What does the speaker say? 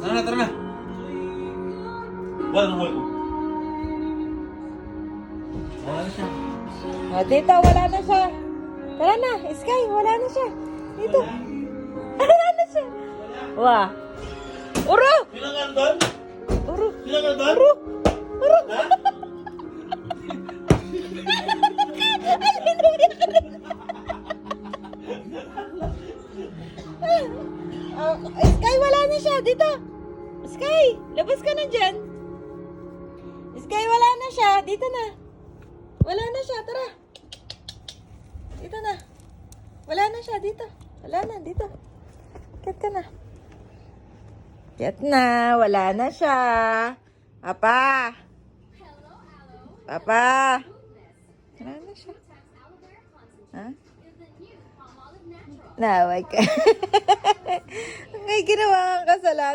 Tara na. Wala nang wala ko. Wala na siya. O, dito, wala na siya. Tara na, Sky, wala na siya. Dito. Wala na siya. Wah. Uro! Sino nga doon? Uro! Sino nga doon? Uro! Uro! Ha? Sky, wala na siya. Dito. Sky, labas ka na dyan. Sky, wala na siya. Dito na. Wala na siya. Tara. Dito na. Wala na siya. Dito. Wala na. Dito. Kat ka na. Kat na. Wala na siya. Papa. Papa. Wala na siya. Ha? Nawag ka. May ginawa kang kasalanan.